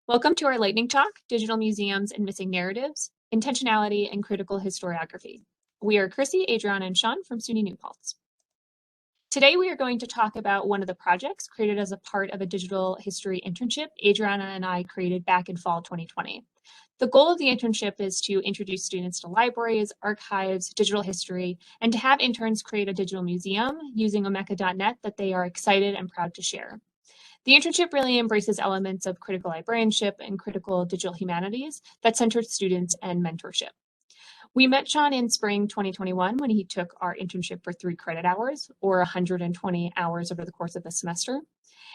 Welcome to our lightning talk, Digital Museums and Missing Narratives, Intentionality and Critical Historiography. We are Chrissy, Adrian, and Sean from SUNY New Paltz. Today we are going to talk about one of the projects created as a part of a digital history internship Adriana and I created back in fall 2020. The goal of the internship is to introduce students to libraries, archives, digital history, and to have interns create a digital museum using omeka.net that they are excited and proud to share. The internship really embraces elements of critical librarianship and critical digital humanities that center students and mentorship. We met Sean in spring 2021 when he took our internship for 3 credit hours, or 120 hours over the course of the semester.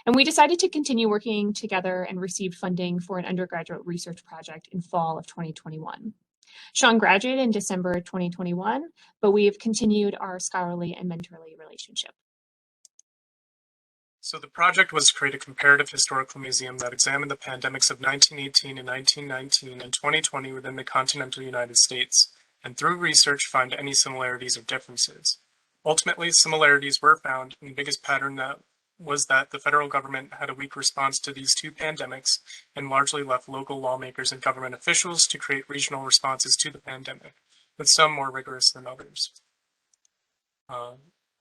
And we decided to continue working together and received funding for an undergraduate research project in fall of 2021. Sean graduated in December 2021, but we have continued our scholarly and mentorly relationship. So the project was to create a comparative historical museum that examined the pandemics of 1918 and 1919 and 2020 within the continental United States, and through research find any similarities or differences. Ultimately, similarities were found, and the biggest pattern was that the federal government had a weak response to these two pandemics and largely left local lawmakers and government officials to create regional responses to the pandemic, with some more rigorous than others.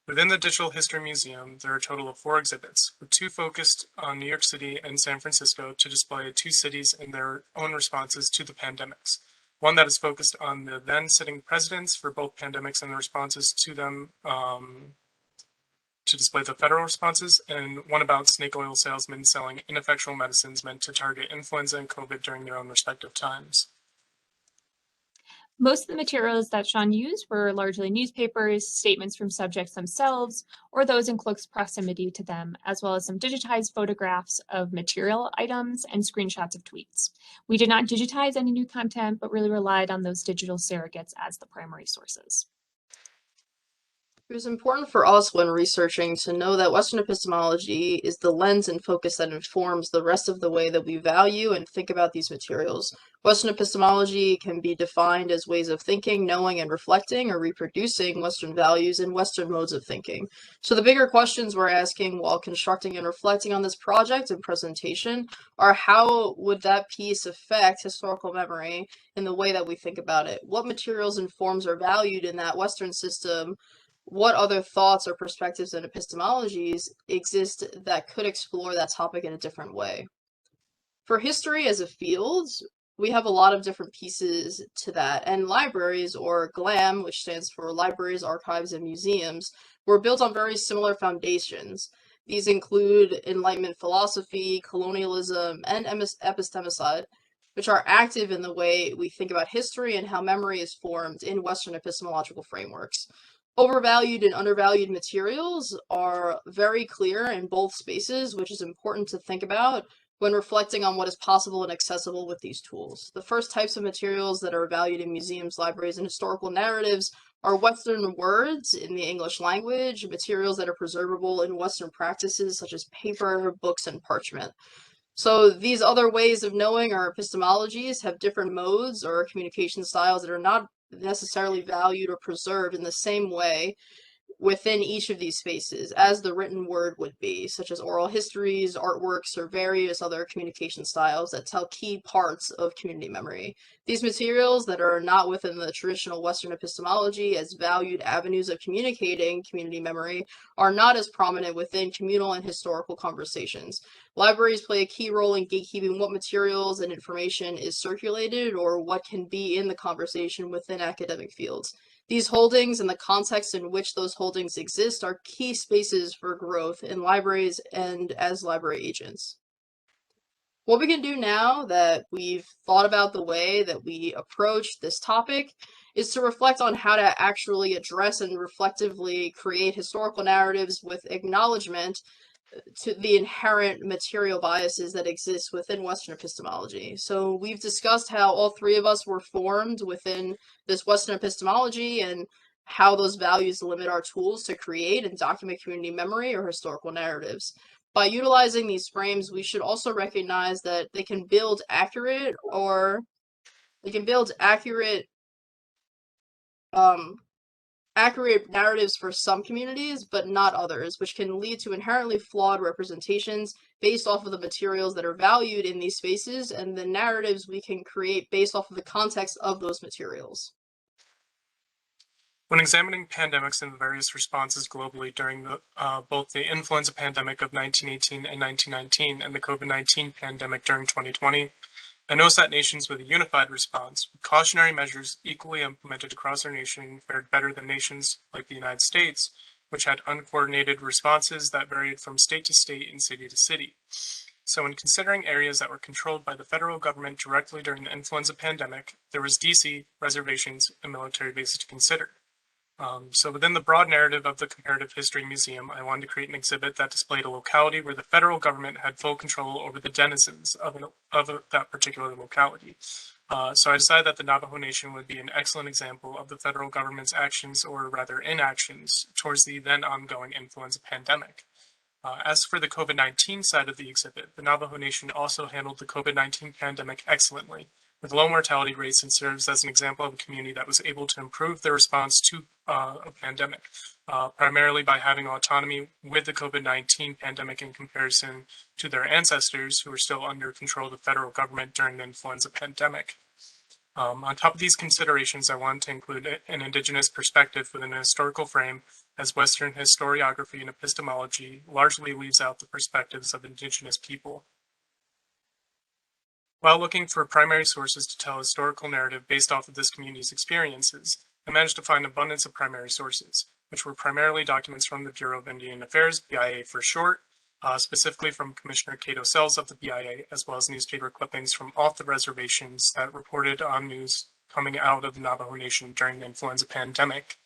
Within the Digital History Museum, there are a total of 4 exhibits, with 2 focused on New York City and San Francisco to display 2 cities and their own responses to the pandemics. One that is focused on the then sitting presidents for both pandemics and the responses to them to display the federal responses, and one about snake oil salesmen selling ineffectual medicines meant to target influenza and COVID during their own respective times. Most of the materials that Sean used were largely newspapers, statements from subjects themselves, or those in close proximity to them, as well as some digitized photographs of material items and screenshots of tweets. We did not digitize any new content, but really relied on those digital surrogates as the primary sources. It was important for us when researching to know that Western epistemology is the lens and focus that informs the rest of the way that we value and think about these materials. Western epistemology can be defined as ways of thinking, knowing, and reflecting or reproducing Western values and Western modes of thinking. So the bigger questions we're asking while constructing and reflecting on this project and presentation are how would that piece affect historical memory in the way that we think about it? What materials and forms are valued in that Western system? What other thoughts or perspectives and epistemologies exist that could explore that topic in a different way? For history as a field, we have a lot of different pieces to that, and libraries, or GLAM, which stands for Libraries, Archives, and Museums, were built on very similar foundations. These include Enlightenment philosophy, colonialism, and epistemicide, which are active in the way we think about history and how memory is formed in Western epistemological frameworks. Overvalued and undervalued materials are very clear in both spaces, which is important to think about when reflecting on what is possible and accessible with these tools. The first types of materials that are valued in museums, libraries, and historical narratives are Western words in the English language, materials that are preservable in Western practices such as paper, books, and parchment. So these other ways of knowing or epistemologies have different modes or communication styles that are not necessarily valued or preserved in the same way within each of these spaces as the written word would be, such as oral histories, artworks, or various other communication styles that tell key parts of community memory. These materials that are not within the traditional Western epistemology as valued avenues of communicating community memory are not as prominent within communal and historical conversations. Libraries play a key role in gatekeeping what materials and information is circulated or what can be in the conversation within academic fields. These holdings and the context in which those holdings exist are key spaces for growth in libraries and as library agents. What we can do now that we've thought about the way that we approach this topic is to reflect on how to actually address and reflectively create historical narratives with acknowledgement to the inherent material biases that exist within Western epistemology. So we've discussed how all 3 of us were formed within this Western epistemology and how those values limit our tools to create and document community memory or historical narratives. By utilizing these frames, we should also recognize that they can build accurate accurate narratives for some communities, but not others, which can lead to inherently flawed representations based off of the materials that are valued in these spaces and the narratives we can create based off of the context of those materials. When examining pandemics and the various responses globally during both the influenza pandemic of 1918 and 1919 and the COVID-19 pandemic during 2020, I noticed that nations with a unified response, with cautionary measures equally implemented across our nation, fared better than nations like the United States, which had uncoordinated responses that varied from state to state and city to city. So in considering areas that were controlled by the federal government directly during the influenza pandemic, there was DC, reservations, and military bases to consider. So within the broad narrative of the Comparative History Museum, I wanted to create an exhibit that displayed a locality where the federal government had full control over the denizens of that particular locality. So I decided that the Navajo Nation would be an excellent example of the federal government's actions, or rather inactions, towards the then ongoing influenza pandemic. As for the COVID-19 side of the exhibit, the Navajo Nation also handled the COVID-19 pandemic excellently, with low mortality rates, and serves as an example of a community that was able to improve their response to a pandemic, primarily by having autonomy with the COVID-19 pandemic in comparison to their ancestors who were still under control of the federal government during the influenza pandemic. On top of these considerations, I wanted to include an Indigenous perspective within a historical frame, as Western historiography and epistemology largely leaves out the perspectives of Indigenous people. While looking for primary sources to tell a historical narrative based off of this community's experiences, I managed to find an abundance of primary sources, which were primarily documents from the Bureau of Indian Affairs, BIA for short, specifically from Commissioner Cato Sells of the BIA, as well as newspaper clippings from off the reservations that reported on news coming out of the Navajo Nation during the influenza pandemic.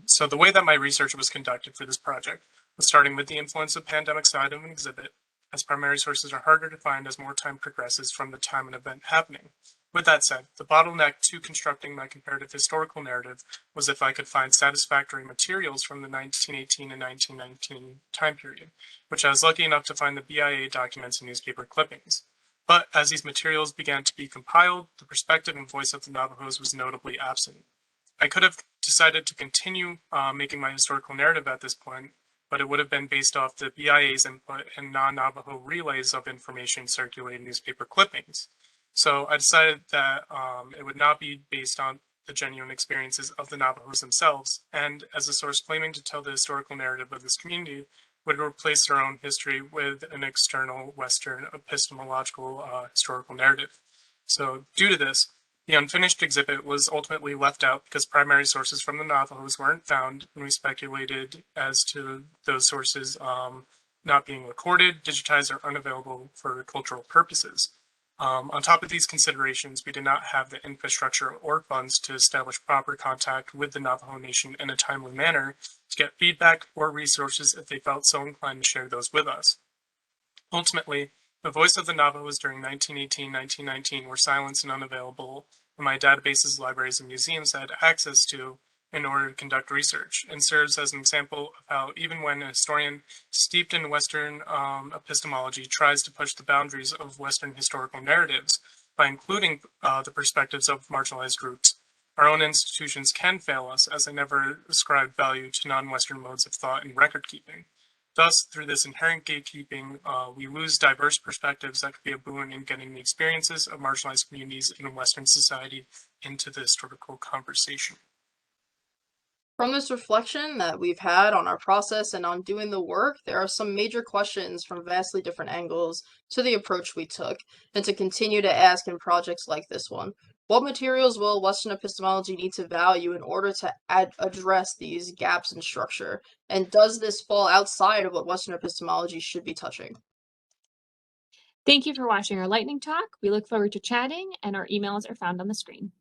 So the way that my research was conducted for this project was starting with the influenza pandemic side of an exhibit, as primary sources are harder to find as more time progresses from the time an event happening. With that said, the bottleneck to constructing my comparative historical narrative was if I could find satisfactory materials from the 1918 and 1919 time period, which I was lucky enough to find the BIA documents and newspaper clippings. But as these materials began to be compiled, the perspective and voice of the Navajos was notably absent. I could have decided to continue making my historical narrative at this point, but it would have been based off the BIA's input and non-Navajo relays of information circulating newspaper clippings. So I decided that it would not be based on the genuine experiences of the Navajos themselves, and as a source claiming to tell the historical narrative of this community, would replace their own history with an external Western epistemological historical narrative. So due to this, the unfinished exhibit was ultimately left out because primary sources from the Navajos weren't found, and we speculated as to those sources not being recorded, digitized, or unavailable for cultural purposes. On top of these considerations, we did not have the infrastructure or funds to establish proper contact with the Navajo Nation in a timely manner to get feedback or resources if they felt so inclined to share those with us. Ultimately, the voice of the Navajos during 1918-1919 were silenced and unavailable in my databases, libraries, and museums I had access to in order to conduct research, and serves as an example of how even when a historian steeped in Western epistemology tries to push the boundaries of Western historical narratives by including the perspectives of marginalized groups, our own institutions can fail us, as they never ascribe value to non-Western modes of thought and record keeping. Thus, through this inherent gatekeeping, we lose diverse perspectives that could be a boon in getting the experiences of marginalized communities in Western society into the historical conversation. From this reflection that we've had on our process and on doing the work, there are some major questions from vastly different angles to the approach we took, and to continue to ask in projects like this one. What materials will Western epistemology need to value in order to address these gaps in structure? And does this fall outside of what Western epistemology should be touching? Thank you for watching our lightning talk. We look forward to chatting, and our emails are found on the screen.